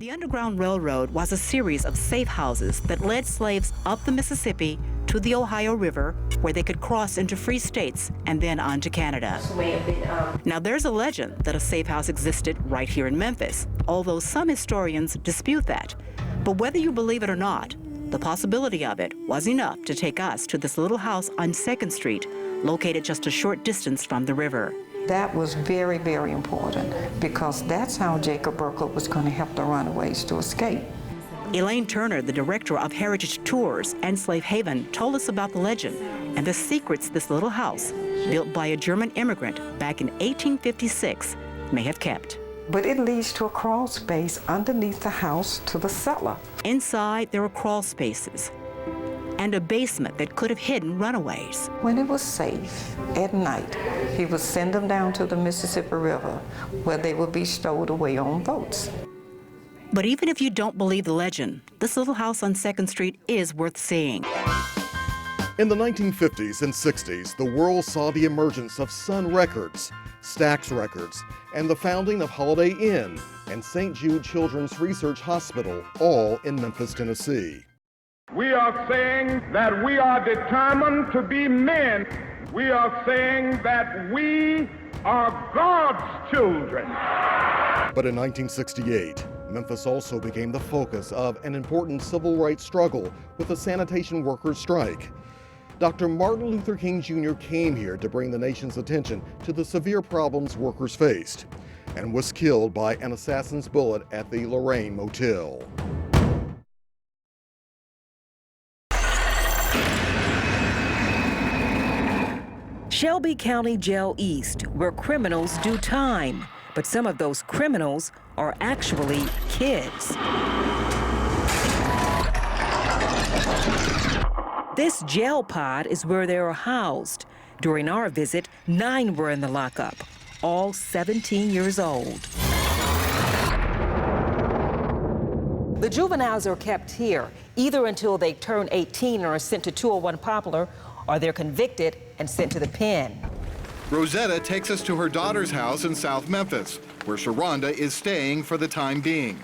The Underground Railroad was a series of safe houses that led slaves up the Mississippi to the Ohio River, where they could cross into free states and then on to Canada. Now, there's a legend that a safe house existed right here in Memphis, although some historians dispute that. But whether you believe it or not, the possibility of it was enough to take us to this little house on 2nd Street, located just a short distance from the river. That was very, very important because that's how Jacob Burkle was going to help the runaways to escape. Elaine Turner, the director of Heritage Tours and Slave Haven, told us about the legend and the secrets this little house, built by a German immigrant back in 1856, may have kept. But it leads to a crawl space underneath the house to the cellar. Inside, there were crawl spaces and a basement that could have hidden runaways. When it was safe, at night, he would send them down to the Mississippi River, where they would be stowed away on boats. But even if you don't believe the legend, this little house on 2nd Street is worth seeing. In the 1950s and 60s, the world saw the emergence of Sun Records, Stax Records, and the founding of Holiday Inn and St. Jude Children's Research Hospital, all in Memphis, Tennessee. We are saying that we are determined to be men. We are saying that we are God's children. But in 1968, Memphis also became the focus of an important civil rights struggle with the sanitation workers' strike. Dr. Martin Luther King Jr. came here to bring the nation's attention to the severe problems workers faced and was killed by an assassin's bullet at the Lorraine Motel. Shelby County Jail East, where criminals do time. But some of those criminals are actually kids. This jail pod is where they are housed. During our visit, 9 were in the lockup, all 17 years old. The juveniles are kept here, either until they turn 18 and are sent to 201 Poplar, or they're convicted and sent to the pen. Rosetta takes us to her daughter's house in South Memphis, where Sharonda is staying for the time being.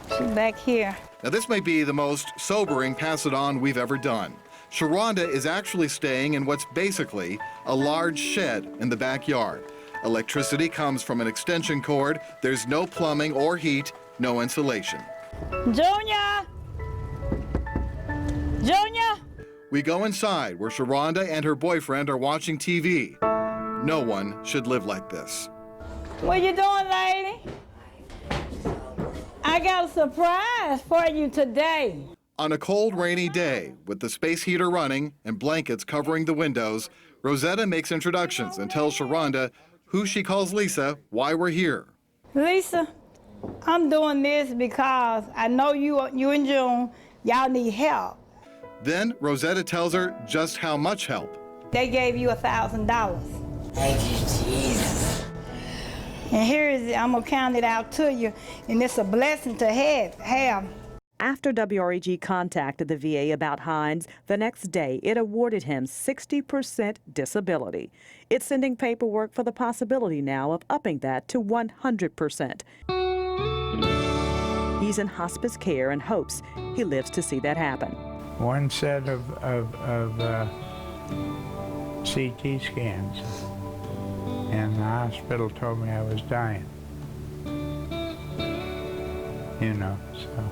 She's back here. Now, this may be the most sobering pass-it-on we've ever done. Sharonda is actually staying in what's basically a large shed in the backyard. Electricity comes from an extension cord. There's no plumbing or heat, no insulation. Junior! Junior! We go inside where Sharonda and her boyfriend are watching TV. No one should live like this. What you doing, lady? I got a surprise for you today. On a cold, rainy day, with the space heater running and blankets covering the windows, Rosetta makes introductions and tells Sharonda who she calls Lisa, why we're here. Lisa, I'm doing this because I know you and June, y'all need help. Then Rosetta tells her just how much help. They gave you $1,000. Thank you, Jesus. And here is it. I'm gonna count it out to you, and it's a blessing to have. After WREG contacted the VA about Hines, the next day it awarded him 60% disability. It's sending paperwork for the possibility now of upping that to 100%. He's in hospice care and hopes he lives to see that happen. One set of CT scans, and the hospital told me I was dying. You know, so.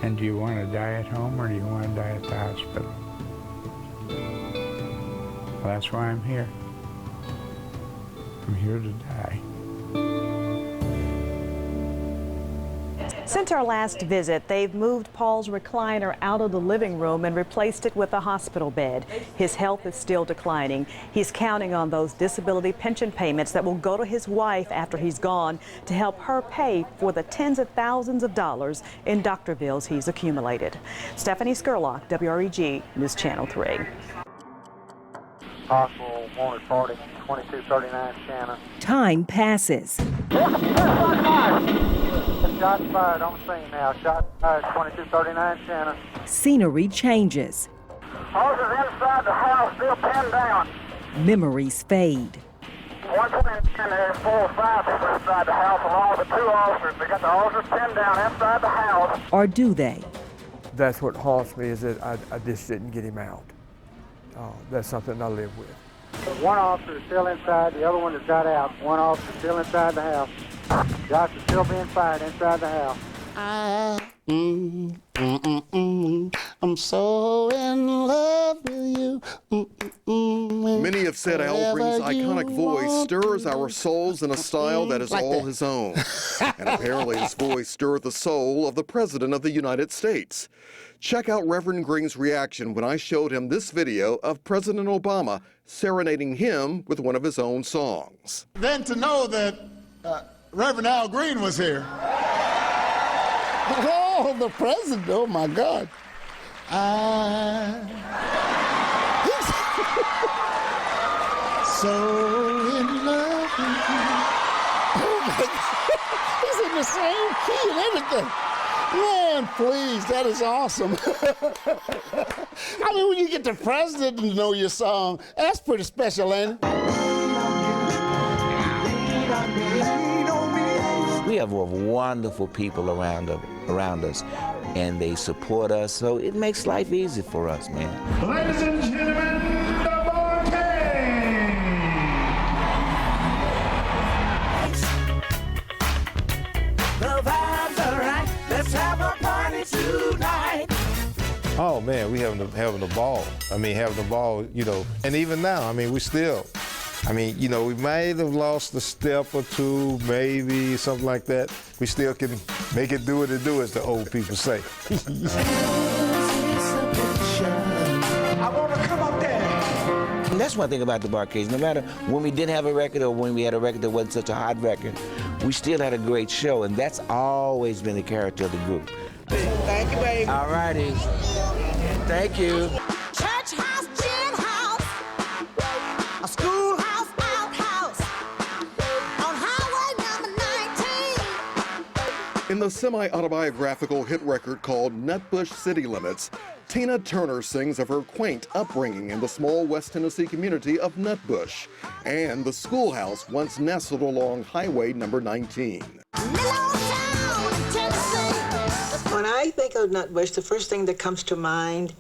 And do you want to die at home or do you want to die at the hospital? Well, that's why I'm here. I'm here to die. Since our last visit, they've moved Paul's recliner out of the living room and replaced it with a hospital bed. His health is still declining. He's counting on those disability pension payments that will go to his wife after he's gone to help her pay for the tens of thousands of dollars in doctor bills he's accumulated. Stephanie Skurlock, WREG News Channel 3. Possible wanted party, 2239 Shannon. Time passes. Shots fired on the scene now. Shots fired, 2239 Shannon. Scenery changes. Hoses inside the house, still pinned down. Memories fade. 129, there's 4 or 5 people inside the house along with the 2 officers. They got the officers pinned down inside the house. Or do they? That's what haunts me, is that I just didn't get him out. That's something I live with. 1 officer is still inside, the other one has got out. 1 officer still inside the house. Shots are still being fired inside the house. I'm so in love with you. Many have said Al Green's iconic voice stirs our souls in a style that is all his own. And apparently his voice stirred the soul of the President of the United States. Check out Reverend Green's reaction when I showed him this video of President Obama serenading him with one of his own songs. Then to know that Reverend Al Green was here. Oh, the president, oh my God. So in love with you. Oh my God. He's in the same key and everything. Man, please, that is awesome. I mean, when you get the president to know your song, that's pretty special, ain't it? We have wonderful people around us, and they support us, so it makes life easy for us, man. Ladies and gentlemen, the The vibes are right. Let's have a party tonight. Oh man, we having a ball. I mean, having a ball, you know. And even now, I mean, we still. I mean, you know, we may have lost a step or two, maybe something like that. We still can make it do what it do, as the old people say. I want to come up there. And that's one thing about the Barcades. No matter when we didn't have a record or when we had a record that wasn't such a hot record, we still had a great show, and that's always been the character of the group. Thank you, baby. All righty. Thank you. Church house, gin house, a schoolhouse, outhouse, on highway number 19. In the semi-autobiographical hit record called Nutbush City Limits, Tina Turner sings of her quaint upbringing in the small West Tennessee community of Nutbush and the schoolhouse once nestled along Highway number 19. When I think of Nutbush, the first thing that comes to mind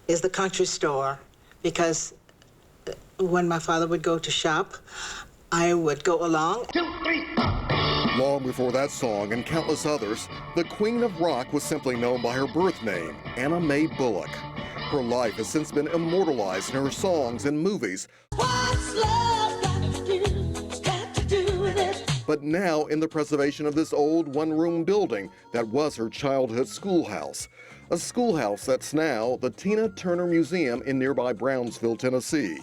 is the country store, because when my father would go to shop, I would go along. 2, 3. Long before that song and countless others, the Queen of Rock was simply known by her birth name, Anna Mae Bullock. Her life has since been immortalized in her songs and movies. What's love got to do with it? But now in the preservation of this old one-room building that was her childhood schoolhouse. A schoolhouse that's now the Tina Turner Museum in nearby Brownsville, Tennessee.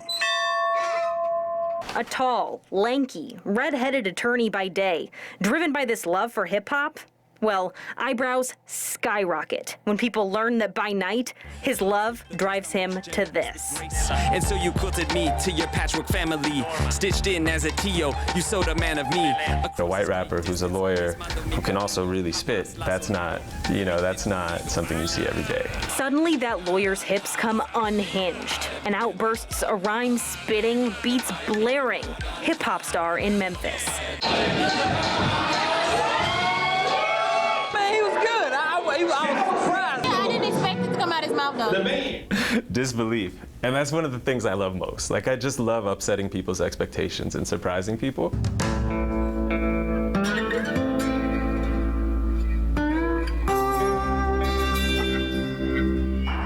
A tall, lanky, red-headed attorney by day, driven by this love for hip-hop? Well, eyebrows skyrocket when people learn that by night, his love drives him to this. And so you quilted me to your patchwork family, stitched in as a Tio, you sewed a man of me. The white rapper who's a lawyer who can also really spit, that's not something you see every day. Suddenly that lawyer's hips come unhinged, and outbursts a rhyme spitting, beats blaring hip-hop star in Memphis. I was surprised. Yeah, I didn't expect it to come out his mouth though. Disbelief. And that's one of the things I love most. Like, I just love upsetting people's expectations and surprising people.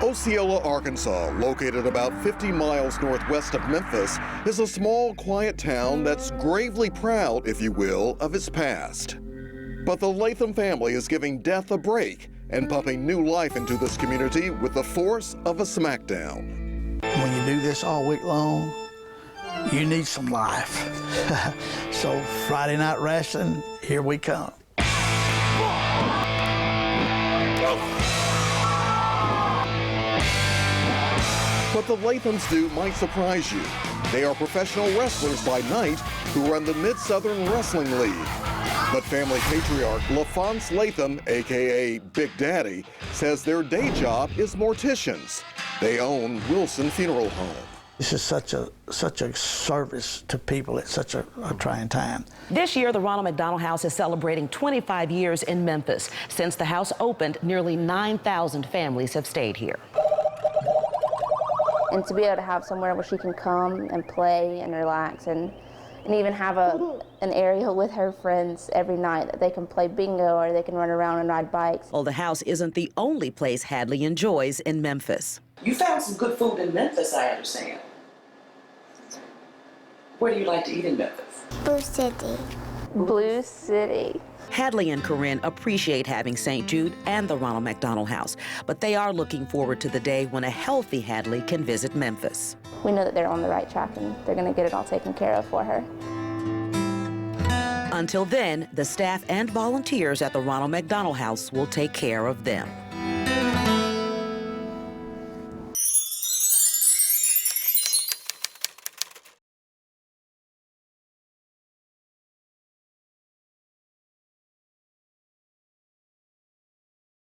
Osceola, Arkansas, located about 50 miles northwest of Memphis, is a small, quiet town that's gravely proud, if you will, of its past. But the Latham family is giving death a break and pumping new life into this community with the force of a smackdown. When you do this all week long, you need some life. So Friday Night Wrestling, here we come. What the Lathams do might surprise you. They are professional wrestlers by night who run the Mid-Southern Wrestling League. But family patriarch LaFonce Latham, a.k.a. Big Daddy, says their day job is morticians. They own Wilson Funeral Home. This is such a service to people at such a trying time. This year, the Ronald McDonald House is celebrating 25 years in Memphis. Since the house opened, nearly 9,000 families have stayed here. And to be able to have somewhere where she can come and play and relax and even have an area with her friends every night that they can play bingo or they can run around and ride bikes. Well, the house isn't the only place Hadley enjoys in Memphis. You found some good food in Memphis, I understand. Where do you like to eat in Memphis? Blue City. Blue City. Hadley and Corinne appreciate having St. Jude and the Ronald McDonald House, but they are looking forward to the day when a healthy Hadley can visit Memphis. We know that they're on the right track and they're going to get it all taken care of for her. Until then, the staff and volunteers at the Ronald McDonald House will take care of them.